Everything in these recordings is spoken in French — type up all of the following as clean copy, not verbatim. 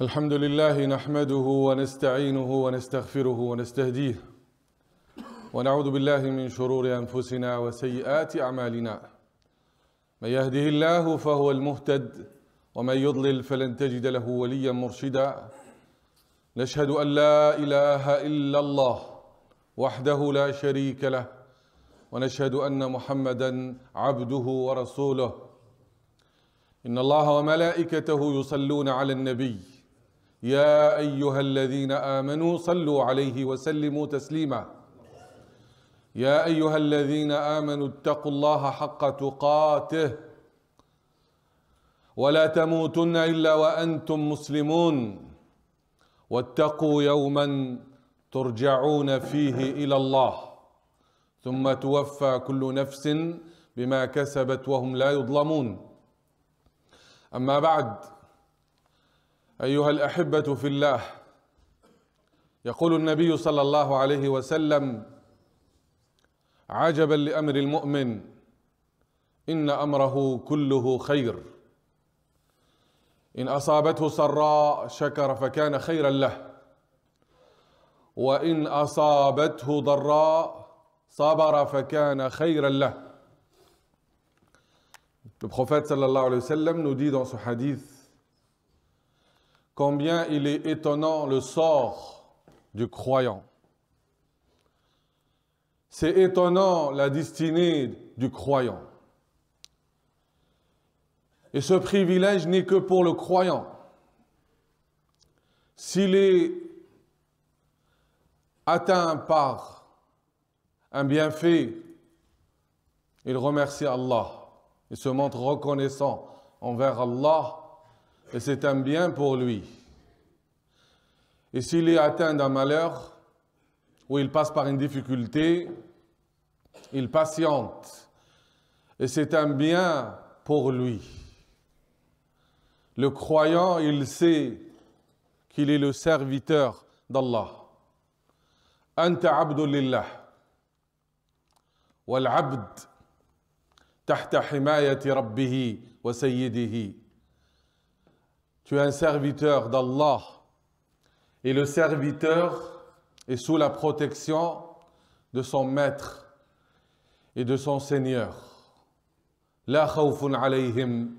الحمد لله نحمده ونستعينه ونستغفره ونستهديه ونعوذ بالله من شرور أنفسنا وسيئات أعمالنا من يهده الله فهو المهتد ومن يضلل فلن تجد له وليا مرشدا نشهد أن لا إله إلا الله وحده لا شريك له ونشهد أن محمدا عبده ورسوله إن الله وملائكته يصلون على النبي يا أيها الذين آمنوا صلوا عليه وسلموا تسليما يا أيها الذين آمنوا اتقوا الله حق تقاته ولا تموتن إلا وأنتم مسلمون واتقوا يوما ترجعون فيه إلى الله ثم توفى كل نفس بما كسبت وهم لا يظلمون أما بعد أيها الأحبة في الله يقول النبي صلى الله عليه وسلم عجبا لأمر المؤمن إن أمره كله خير إن أصابته سراء شكر فكان خيرا له وإن أصابته ضراء صبر فكان خيرا له. Le prophète sallallahu alayhi wa sallam nous dit dans ce hadith combien il est étonnant le sort du croyant. C'est étonnant la destinée du croyant. Et ce privilège n'est que pour le croyant. S'il est atteint par un bienfait, il remercie Allah. Il se montre reconnaissant envers Allah et c'est un bien pour lui. Et s'il est atteint d'un malheur ou il passe par une difficulté, il patiente et c'est un bien pour lui. Le croyant, il sait qu'il est le serviteur d'Allah. Anta abdu lillah wal abd tahta himayati rabbihi wa sayyidihi. Tu es un serviteur d'Allah et le serviteur est sous la protection de son maître et de son Seigneur. La khawfun alayhim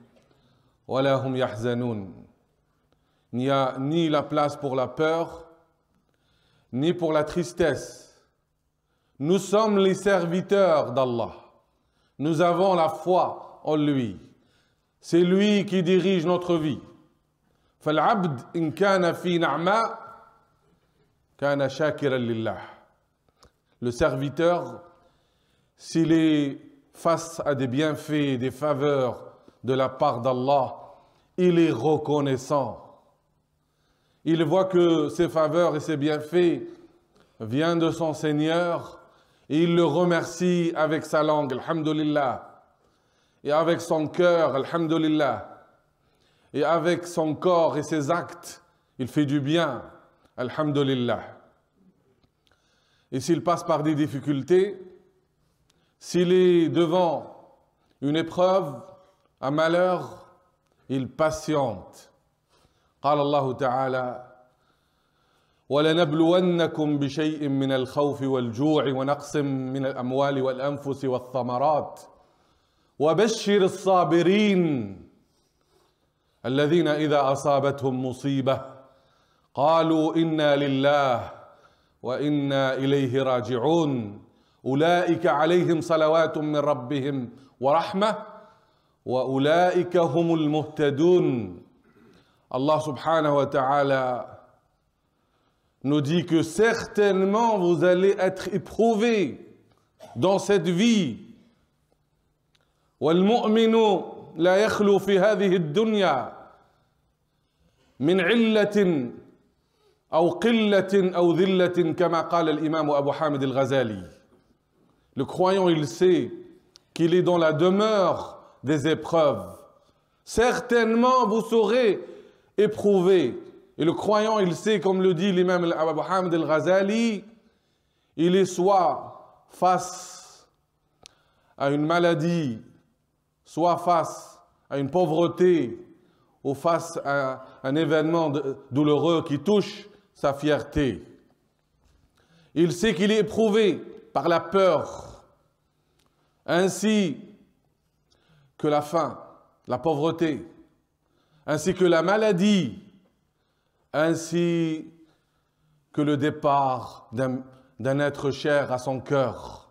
wa la hum yahzanun. Il n'y a ni la place pour la peur, ni pour la tristesse. Nous sommes les serviteurs d'Allah. Nous avons la foi en lui. C'est lui qui dirige notre vie. فالعبد إن كان في نعماء كان شاكرا لله. Le serviteur, s'il est face à des bienfaits, des faveurs de la part d'Allah, il est reconnaissant. Il voit que ces faveurs et ces bienfaits viennent de son Seigneur et il le remercie avec sa langue, alhamdulillah, et avec son cœur, alhamdulillah, et avec son corps et ses actes, il fait du bien, alhamdulillah. Et s'il passe par des difficultés, s'il est devant une épreuve, un malheur, il patiente. قال الله تعالى ولنبلونكم بشيء من الخوف والجوع ونقص من الأموال والأنفس والثمرات وبشر الصابرين الذين إذا أصابتهم مصيبة قالوا إنا لله وإنا إليه راجعون أولئك عليهم صلوات من ربهم ورحمة وأولئك هم المهتدون. Allah subhanahu wa ta'ala nous dit que certainement vous allez être éprouvés dans cette vie. والمؤمن لا يخلو في هذه الدنيا من علة أو قلة أو ذلة كما قال الإمام أبو حامد الغزالي. Le croyant, il sait qu'il est dans la demeure des épreuves. Certainement vous serez éprouvés. Et le croyant, il sait, comme le dit l'imam Abu Hamid al-Ghazali, il est soit face à une maladie, soit face à une pauvreté, ou face à un événement douloureux qui touche sa fierté. Il sait qu'il est éprouvé par la peur, ainsi que la faim, la pauvreté, ainsi que la maladie, ainsi que le départ d'un être cher à son cœur.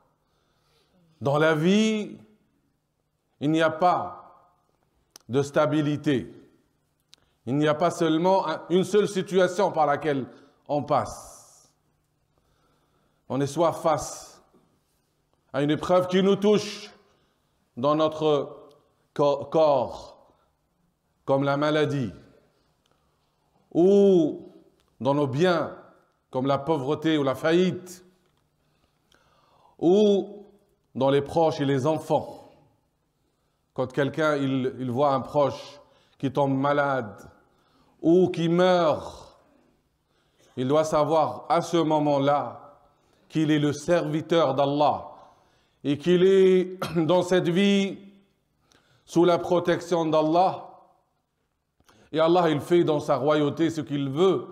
Dans la vie, il n'y a pas de stabilité. Il n'y a pas seulement une seule situation par laquelle on passe. On est soit face à une épreuve qui nous touche dans notre corps, comme la maladie, ou dans nos biens, comme la pauvreté ou la faillite, ou dans les proches et les enfants. Quand quelqu'un il voit un proche qui tombe malade ou qui meurt, il doit savoir à ce moment-là qu'il est le serviteur d'Allah et qu'il est dans cette vie sous la protection d'Allah. Et Allah, il fait dans sa royauté ce qu'il veut.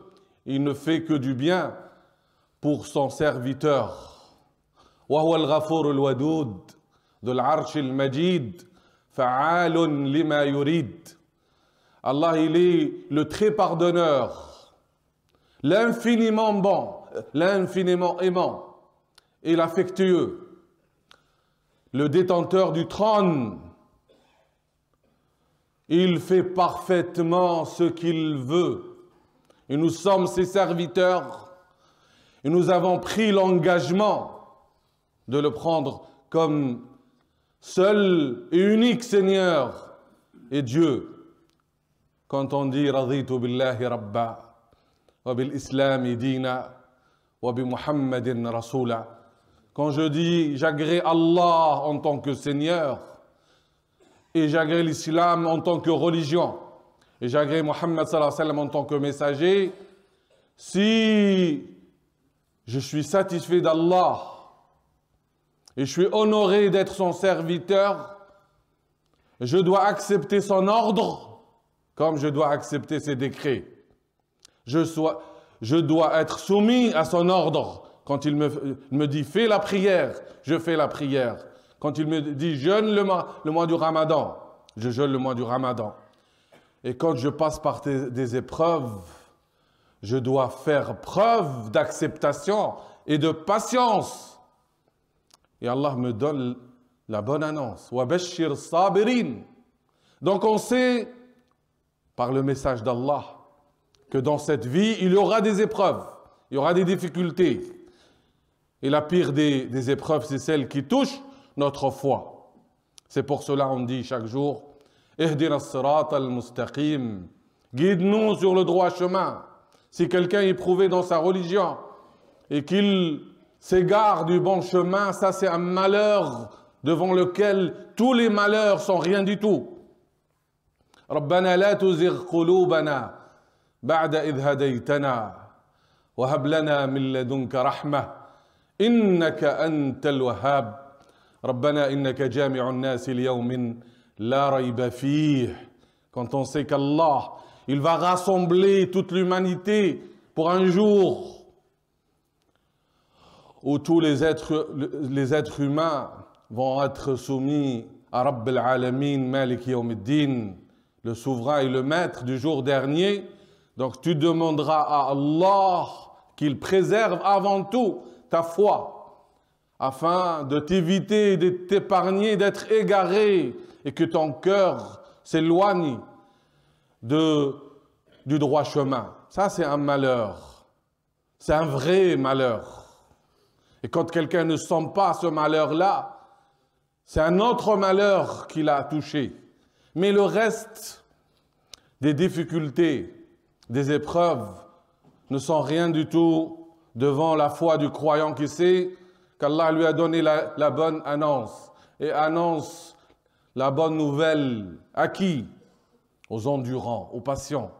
Il ne fait que du bien pour son serviteur. وهو الغفور الودود ذو العرش المجيد فعال لما يريد. Allah, il est le très pardonneur, l'infiniment bon, l'infiniment aimant et l'affectueux, le détenteur du trône. Il fait parfaitement ce qu'il veut. Et nous sommes ses serviteurs et nous avons pris l'engagement de le prendre comme seul et unique Seigneur et Dieu. Quand on dit « Raditu billahi rabba wa bil islami dina wa bi Muhammadin rasula » quand je dis « j'agrée Allah en tant que Seigneur et j'agrée l'islam en tant que religion et j'agrée Muhammad sallallahu alayhi wa sallam en tant que messager », si je suis satisfait d'Allah et je suis honoré d'être son serviteur, je dois accepter son ordre comme je dois accepter ses décrets. Je dois être soumis à son ordre. Quand il me dit « fais la prière », je fais la prière. Quand il me dit « jeûne le mois du Ramadan », je jeûne le mois du Ramadan. Et quand je passe par des épreuves, je dois faire preuve d'acceptation et de patience. Et Allah me donne la bonne annonce. Wa bashir sabirin. Donc on sait, par le message d'Allah, que dans cette vie, il y aura des épreuves, il y aura des difficultés. Et la pire des épreuves, c'est celle qui touche notre foi. C'est pour cela qu'on dit chaque jour, Ihdina as-sirata al-mustaqim. Guide-nous sur le droit chemin. Si quelqu'un est éprouvé dans sa religion et qu'il s'égare du bon chemin, ça c'est un malheur devant lequel tous les malheurs sont rien du tout. ربنا لا تزغ قلوبنا بعد إذ هديتنا وهب لنا من لدنك رحمة إنك أنت الوهاب ربنا إنك جامع الناس ليوم لا ريب فيه. Quand on sait qu'Allah, il va rassembler toute l'humanité pour un jour où tous les êtres humains vont être soumis à Rabb al-Alamin, Malik Yawm al-Din, le souverain et le maître du jour dernier. Donc tu demanderas à Allah qu'il préserve avant tout ta foi, afin de t'éviter, de t'épargner, d'être égaré, et que ton cœur s'éloigne du droit chemin. Ça, c'est un malheur. C'est un vrai malheur. Et quand quelqu'un ne sent pas ce malheur-là, c'est un autre malheur qui l'a touché. Mais le reste des difficultés, des épreuves, ne sont rien du tout devant la foi du croyant qui sait qu'Allah lui a donné la bonne annonce. Et annonce la bonne nouvelle à qui? Aux endurants, aux patients.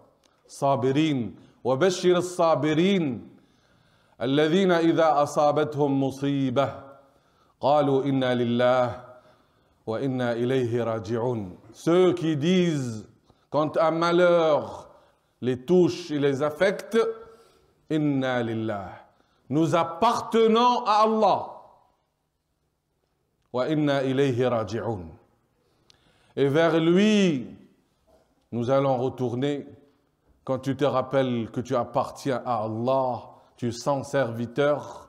Sabirin, wa bashir as-sabirin, alladhina idha asabathum musibah, qalu inna lillah wa inna ilayhi raji'un. Ceux qui disent, quand un malheur les touche et les affecte, inna lillah. Nous appartenons à Allah. Wa inna ilayhi raji'un. Et vers lui, nous allons retourner. Quand tu te rappelles que tu appartiens à Allah, tu es son serviteur.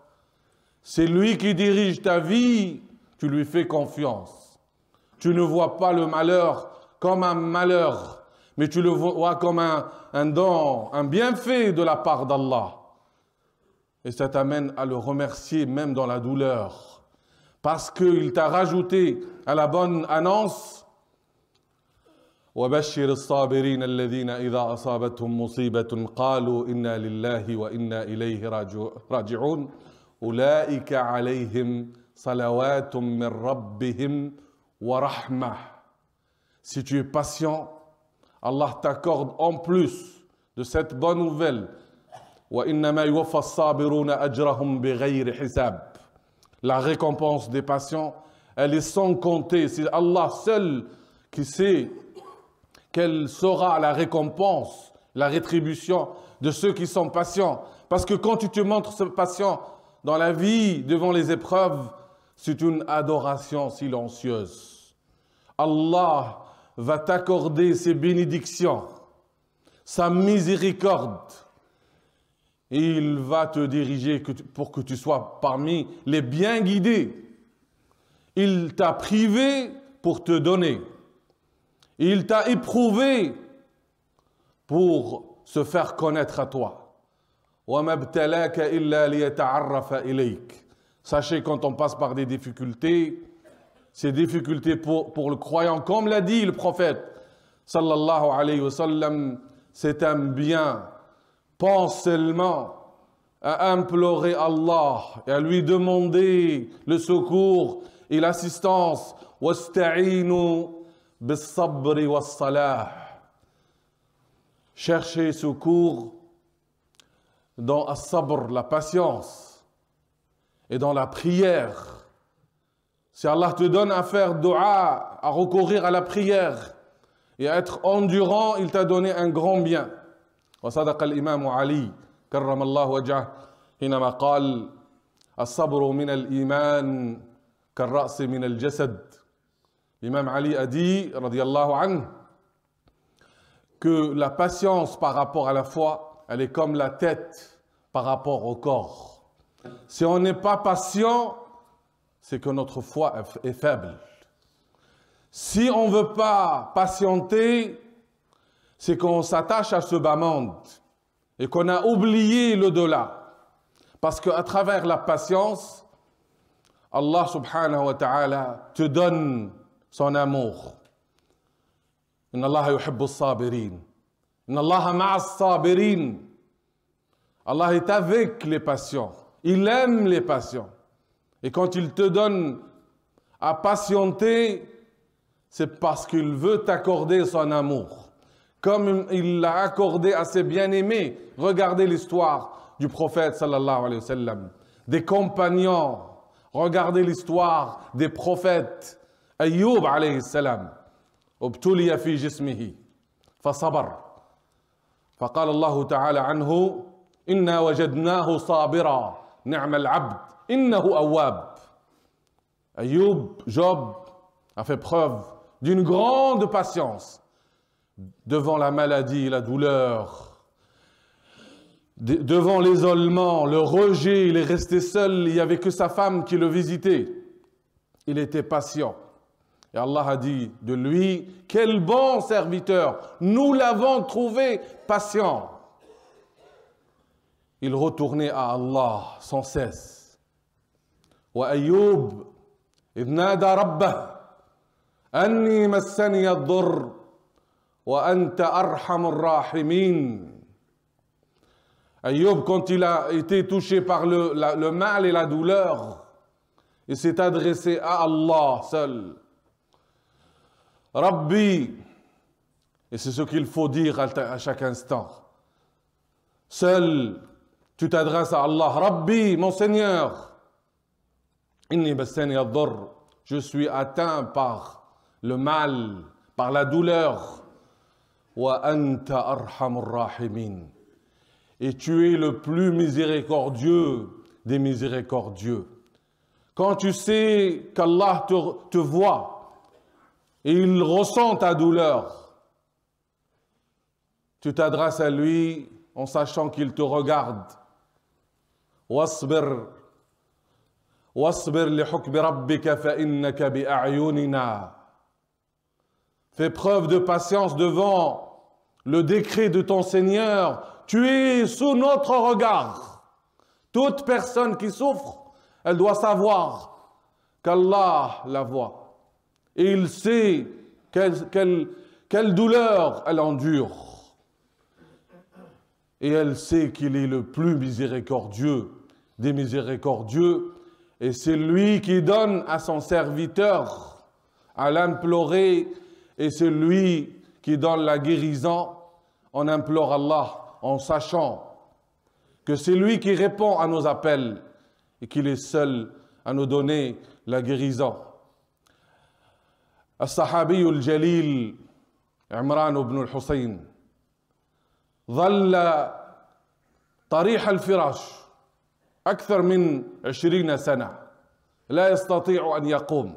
C'est lui qui dirige ta vie, tu lui fais confiance. Tu ne vois pas le malheur comme un malheur, mais tu le vois comme un don, un bienfait de la part d'Allah. Et ça t'amène à le remercier même dans la douleur. Parce qu'il t'a rajouté à la bonne annonce وَبَشِّرِ الصَّابِرِينَ الَّذِينَ إِذَا أَصَابَتْهُمْ مُصِيبَةٌ قَالُوا إِنَّا لِلَّهِ وَإِنَّا إِلَيْهِ راجعون أُولَئِكَ عَلَيْهِمْ صَلَوَاتٌ مِّن رَّبِّهِمْ وَرَحْمَةٌ. Si tu es patient, Allah t'accorde en plus de cette bonne nouvelle وَإِنَّمَا يُوَفَّى الصَّابِرُونَ أَجْرَهُمْ بِغَيْرِ حِسَابٍ. La récompense des patients, elle est sans compter. C'est Allah seul qui sait quelle sera la récompense, la rétribution de ceux qui sont patients. Parce que quand tu te montres patient dans la vie, devant les épreuves, c'est une adoration silencieuse. Allah va t'accorder ses bénédictions, sa miséricorde. Et il va te diriger pour que tu sois parmi les bien guidés. Il t'a privé pour te donner. Il t'a éprouvé pour se faire connaître à toi. وَمَا ابْتَلَاكَ إِلَّا لِيَتَعَرَّفَ إِلَيْكَ. Sachez, quand on passe par des difficultés, ces difficultés pour le croyant, comme l'a dit le prophète, sallallahu alayhi wa sallam, c'est un bien. Pense seulement à implorer Allah et à lui demander le secours et l'assistance. وَاسْتَعِينُوا بِالصَّبْرِ وَالصَّلَاةِ. Cherchez secours dans as-sabr, la patience, et dans la prière. Si Allah te donne à faire dua, à recourir à la prière et à être endurant, il t'a donné un grand bien. وصدق الإمام علي كرم الله وجهه حينما قال الصبر من الإيمان كالرأس من الجسد. L'imam Ali a dit, radiyallahu anhu, que la patience par rapport à la foi, elle est comme la tête par rapport au corps. Si on n'est pas patient, c'est que notre foi est faible. Si on ne veut pas patienter, c'est qu'on s'attache à ce bas monde et qu'on a oublié l'au-delà. Parce qu'à travers la patience, Allah subhanahu wa ta'ala te donne son amour. Inna Allah yuhibbu as-sabirin. Inna Allah ma'a as-sabirin. Allah est avec les patients. Il aime les patients. Et quand il te donne à patienter, c'est parce qu'il veut t'accorder son amour. Comme il l'a accordé à ses bien-aimés. Regardez l'histoire du prophète sallallahu alayhi wa sallam, des compagnons. Regardez l'histoire des prophètes. Ayyub alayhi salam. ابتلي في جسمه فصبر فقال الله تعالى عنه إنا وجدناه صابرا نعم العبد إنه أواب. Ayyub, Job, a fait preuve d'une grande patience devant la maladie, la douleur, devant l'isolement, le rejet. Il est resté seul, il n'y avait que sa femme qui le visitait. Il était patient. Et Allah a dit de lui, quel bon serviteur, nous l'avons trouvé patient. Il retournait à Allah sans cesse. Wa Ayyub, إذ نادى ربه أني مسني الضر وأنت أرحم الراحمين. Ayyub, quand il a été touché par le mal et la douleur, il s'est adressé à Allah seul. Rabbi, et c'est ce qu'il faut dire à chaque instant. Seul, tu t'adresses à Allah. Rabbi, mon Seigneur, inni bassani ad-darr, je suis atteint par le mal, par la douleur. wa anta arhamur rahimin. Et tu es le plus miséricordieux des miséricordieux. Quand tu sais qu'Allah te voit et il ressent ta douleur, tu t'adresses à lui en sachant qu'il te regarde. Wasbir li hukmi rabbika fa innaka bi a'yunina. Fais preuve de patience devant le décret de ton Seigneur. Tu es sous notre regard. Toute personne qui souffre, elle doit savoir qu'Allah la voit. Et il sait quelle douleur elle endure. Et elle sait qu'il est le plus miséricordieux des miséricordieux. Et c'est lui qui donne à son serviteur à l'implorer. Et c'est lui qui donne la guérison. On implore Allah en sachant que c'est lui qui répond à nos appels et qu'il est seul à nous donner la guérison. الصحابي الجليل عمران بن الحسين ظل طريح الفراش أكثر من 20 سنة لا يستطيع أن يقوم.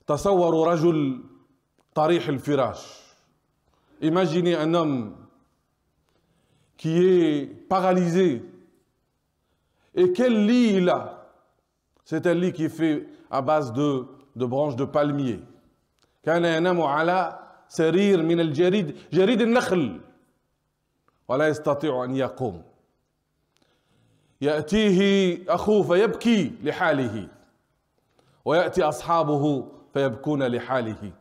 تصوروا رجل طريح الفراش. Imaginez un homme qui est paralysé. Et quel lit il a? C'est un lit qui est fait à base de branches de palmier. كان ينام على سرير من الجريد جريد النخل ولا يستطيع أن يقوم. يأتيه أخوه فيبكي لحاله ويأتي أصحابه فيبكون لحاله.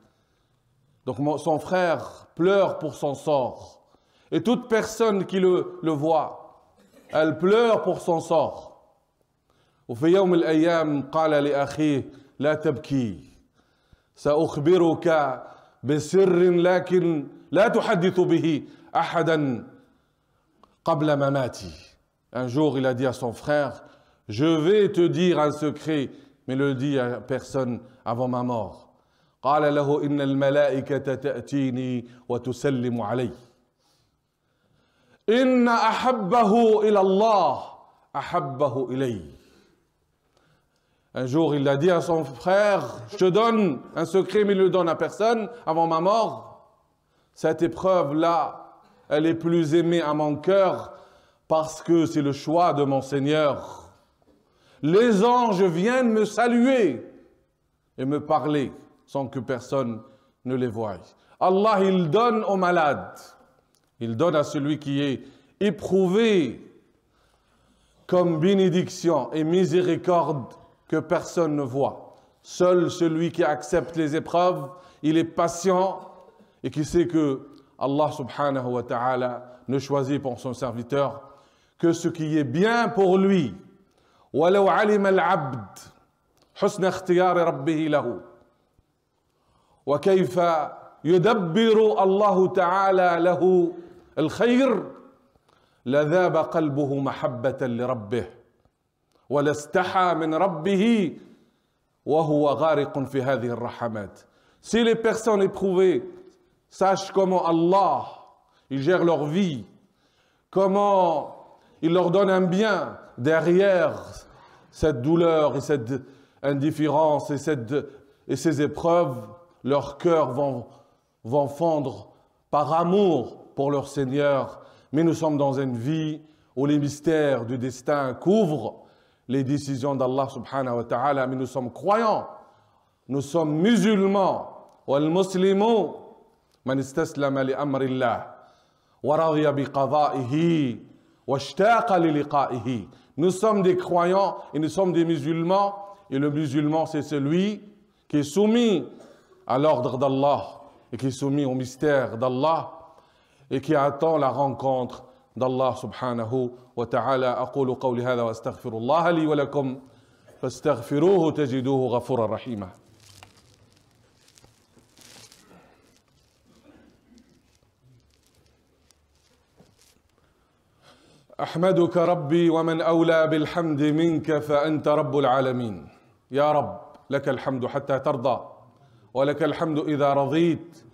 Donc son frère pleure pour son sort. Et toute personne qui le voit, elle pleure pour son sort. وفي يوم من الأيام قال لأخيه لا تبكي سأخبرك بسر لكن لا تحدث به أحدا قبل مماتي. Un jour, il a dit à son frère, je vais te dire un secret, mais ne le dis à personne avant ma mort. قال له إن الملائكة تأتيني وتسلم علي. إن أحبه إلى الله أحبه إلي. Un jour, il a dit à son frère, je te donne un secret, mais il ne le donne à personne avant ma mort. Cette épreuve-là, elle est plus aimée à mon cœur parce que c'est le choix de mon Seigneur. Les anges viennent me saluer et me parler sans que personne ne les voie. Allah, il donne aux malades. Il donne à celui qui est éprouvé comme bénédiction et miséricorde que personne ne voit. Seul celui qui accepte les épreuves, il est patient et qui sait que Allah subhanahu wa ta'ala ne choisit pour son serviteur que ce qui est bien pour lui. وَلَوْ عَلِمَ الْعَبْدِ حُسْنَ اخْتِيَارِ رَبِّهِ لَهُ وكيف يدبر الله تعالى له الخير لذاب قلبه محبة لربه ولاستحى من ربه وهو غارق في هذه الرحمات. Si les personnes éprouvées sachent comment Allah il gère leur vie, comment il leur donne un bien derrière cette douleur et cette indifférence et ces épreuves, leurs cœurs vont fondre par amour pour leur Seigneur. Mais nous sommes dans une vie où les mystères du destin couvrent les décisions d'Allah subhanahu wa ta'ala. Mais nous sommes croyants, nous sommes musulmans. والمسلم من استسلم لأمر الله ورضي بقضائه واشتاق للقائه. Nous sommes des croyants et nous sommes des musulmans. Et le musulman, c'est celui qui est soumis à l'ordre d'Allah et qui est soumis au mystère d'Allah et qui attend la rencontre d'Allah subhanahu wa ta'ala. أقول قولي هذا وأستغفر الله لي ولكم فاستغفروه تجدوه غفورا رحيما. أحمدك ربي ومن أولى بالحمد منك فأنت رب العالمين. يا رب لك الحمد حتى ترضى ولك الحمد إذا رضيت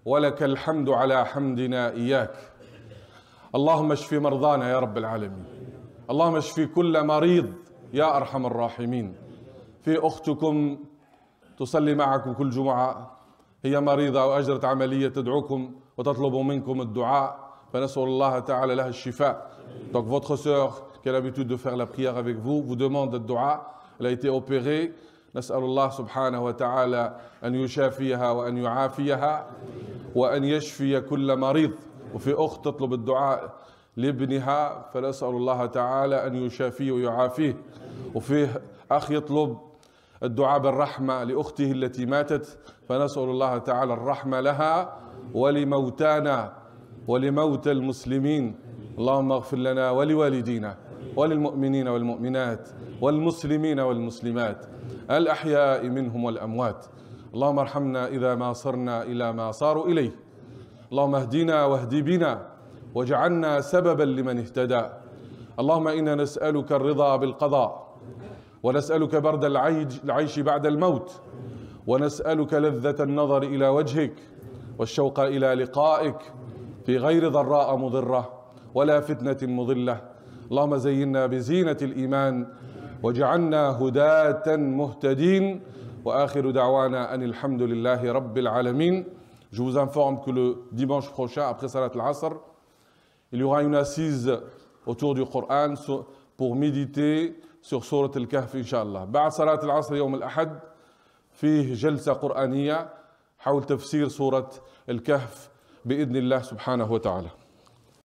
ولك الحمد على حمدنا إياك. اللهم اشف مرضانا يا رب العالمين. اللهم اشف كل مريض يا أرحم الراحمين. في أختكم تصلي معكم كل جمعة، هي مريضة وأجرت عملية تدعوكم وتطلب منكم الدعاء، فنسأل الله تعالى لها الشفاء. Donc votre sœur qui a l'habitude de faire la prière avec vous vous demande le dua. Elle a été opérée. نسأل الله سبحانه وتعالى أن يشافيها وأن يعافيها وأن يشفي كل مريض. وفي أخت تطلب الدعاء لابنها، فنسأل الله تعالى أن يشافيه ويعافيه. وفيه أخ يطلب الدعاء بالرحمة لأخته التي ماتت، فنسأل الله تعالى الرحمة لها ولموتانا ولموتى المسلمين. اللهم اغفر لنا ولوالدينا وللمؤمنين والمؤمنات والمسلمين والمسلمات الأحياء منهم والأموات. اللهم ارحمنا إذا ما صرنا إلى ما صاروا إليه. اللهم اهدنا واهد بنا واجعلنا سببا لمن اهتدى. اللهم إنا نسألك الرضا بالقضاء، ونسألك برد العيش بعد الموت، ونسألك لذة النظر إلى وجهك والشوق إلى لقائك في غير ضراء مضرة ولا فتنة مضلة. اللهم زينا بزينة الإيمان وجعلنا هداة مهتدين. وآخر دعوانا أن الحمد لله رب العالمين. Je vous informe que le dimanche prochain, après Salat al-Asr, il y aura une assise autour du Coran pour méditer sur Surat al-Kahf, Inch'Allah. بعد صلاة العصر يوم الأحد فيه جلسة قرآنية حول تفسير سورة الكهف بإذن الله سبحانه وتعالى.